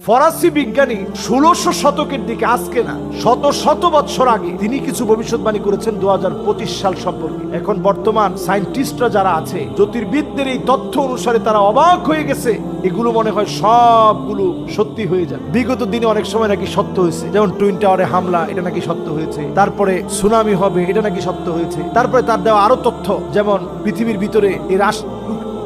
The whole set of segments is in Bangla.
ফরাসি বিজ্ঞানী ১৬০০ শতকের দিকে, আজকে না, শত শত বছর আগে তিনি কিছু ভবিষ্যৎবাণী করেছেন ২০২৫ সাল সম্পর্কে। এখন বর্তমান সায়েন্টিস্টরা যারা আছে, জ্যোতির্বিদদের এই তথ্য অনুসারে তারা অবাক হয়ে গেছে। এগুলো মনে হয় সবগুলো সত্যি হয়ে যাবে। বিগত দিনে অনেক সময় নাকি সত্য হয়েছে, যেমন টুইন টাওয়ারে হামলা, এটা নাকি সত্য হয়েছে। তারপরে সুনামি হবে, এটা নাকি সত্য হয়েছে। তারপরে তার দেওয়া আরো তথ্য, যেমন পৃথিবীর ভিতরে এই রাষ্ট্র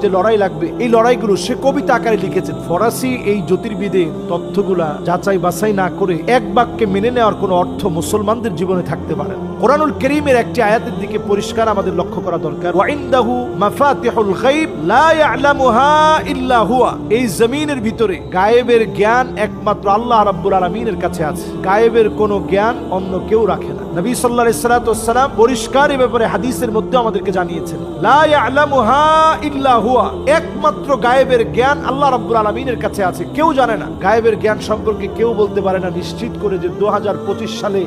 যে লড়াই লাগবে, এই লড়াইগুলো সে কবিতা আকারে লিখেছেন। ফরাসি এই জ্যোতির্বিদের তথ্যগুলা যাচাই বাছাই না করে এক বাক্যে মেনে নেওয়ার কোনো অর্থ মুসলমানদের জীবনে থাকতে পারে না। কোরআনুল কারীমের একটি আয়াতের দিকে পরিষ্কার আমাদের লক্ষ্য করা দরকার। ওয়া ইনদাহু মাফাতিহুল গায়ব লা ইয়ালামুহা ইল্লা হুয়া। এই জমিনের ভিতরে গায়েবের জ্ঞান একমাত্র আল্লাহ রাব্বুল আলামিনের কাছে আছে। গায়েবের কোনো জ্ঞান অন্য কেউ রাখে না। নবী সাল্লাল্লাহু আলাইহি ওয়াসাল্লাম পরিষ্কার এই ব্যাপারে হাদিসের মধ্যে আমাদেরকে জানিয়েছেন, লা ইয়ালামুহা ইল্লা হুয়া। একমাত্র গায়েবের জ্ঞান আল্লাহ রাব্বুল আলামিনের কাছে আছে, কেউ জানে না। গায়েবের জ্ঞান সম্পর্কে কেউ বলতে পারে না নিশ্চিত করে যে ২০২৫ সালে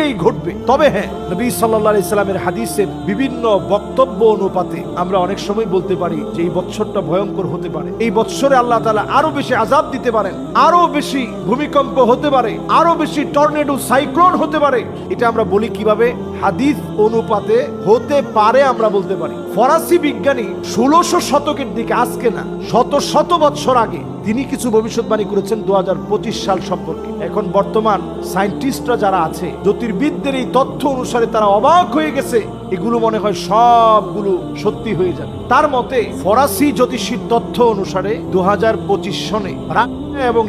এই ঘটবে। তবে হ্যাঁ, নবী সাল্লাল্লাহু আলাইহি সাল্লামের হাদিসের বিভিন্ন বক্তব্য অনুপাতে আমরা অনেক সময় বলতে পারি যে এই বছরটা ভয়ঙ্কর হতে পারে। এই বছরে আল্লাহ তাআলা আরো বেশি আযাব দিতে পারেন, আরো বেশি ভূমিকম্প হতে পারে, আরো বেশি টর্নেডো, সাইক্লোন হতে পারে। এটা আমরা বলি কিভাবে? হাদিস অনুপাতে হতে পারে আমরা বলতে পারি। ফরাসি বিজ্ঞানী ১৬০০ শতকের দিকে, আজকে না, শত শত বছর আগে তিনি কিছু ভবিষ্যৎবাণী করেছেন ২০২৫ সাল সম্পর্কে। এখন বর্তমান সায়েন্টিস্টরা যারা আছে, জ্যোতির্বিদদের এই তথ্য অনুসারে তারা অবাক হয়ে গেছে। এগুলো মনে হয় সবগুলো সত্যি হয়ে যাবে। তার মতে ফরাসি জ্যোতিষীর তথ্য অনুসারে ২০২৫ সনে এবং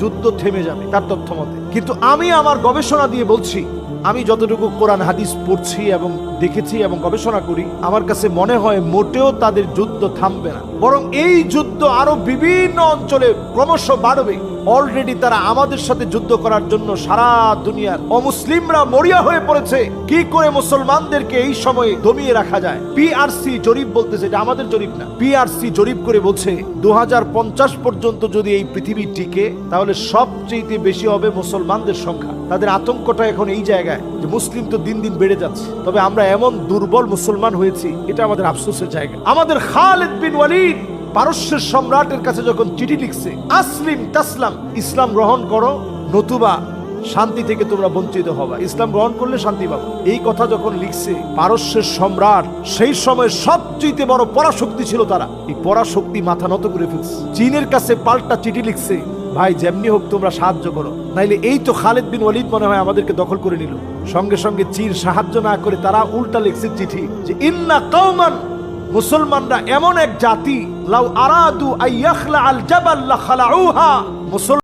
যুদ্ধ থেমে যাবে তার তথ্য মতে। কিন্তু আমি আমার গবেষণা দিয়ে বলছি, আমি যতটুকু কোরআন হাদিস পড়ছি এবং দেখেছি এবং গবেষণা করি, আমার কাছে মনে হয় মোটেও তাদের যুদ্ধ থামবে না, বরং এই যুদ্ধ আরো বিভিন্ন অঞ্চলে ক্রমশ বাড়বে। অলরেডি তারা আমাদের সাথে যুদ্ধ করার জন্য সারা দুনিয়ার অমুসলিমরা মরিয়া হয়ে পড়েছে। কি করে মুসলমানদেরকে এই সময়ে দমিয়ে রাখা যায়? পিআরসি জরিপ বলতেছে, এটা আমাদের জরিপ না, পিআরসি জরিপ করে বলছে ২০৫০ পর্যন্ত যদি এই পৃথিবী টিকে, তাহলে সবচেয়ে বেশি হবে মুসলমানদের সংখ্যা। তাদের আতঙ্কটা এখন এই জায়গায় যে মুসলিম তো দিন দিন বেড়ে যাচ্ছে, তবে আমরা এমন দুর্বল মুসলমান হয়েছি, এটা আমাদের আফসোসের জায়গা। আমাদের খালিদ বিন ওয়ালিদ পারস্যের সম্রাটের কাছে যখন চিঠি লিখছে, আসলিম তাসলাম, ইসলাম গ্রহণ করো নতুবা শান্তি থেকে তোমরা বঞ্চিত হবা, ইসলাম গ্রহণ করলে শান্তি পাবো, এই কথা যখন লিখছে পারস্যের সম্রাট, সেই সময় সবচেয়ে বড় পরাশক্তি ছিল তারা, এই পরাশক্তি মাথা নত করে ফেলছে। চীনের কাছে পাল্টা চিঠি লিখছে, ভাই যেমনি হোক তোমরা সাহায্য করো, নাইলে এই তো খালিদ বিন ওয়ালিদ মনে হয় আমাদেরকে দখল করে নিল। সঙ্গে সঙ্গে চীন সাহায্য না করে তারা উল্টা লিখছে চিঠি যে ইন্না কওমান, মুসলমানরা এমন এক জাতি, লাউ আরাদু আইয়াখলা আল জাবাল লাখালাউহা।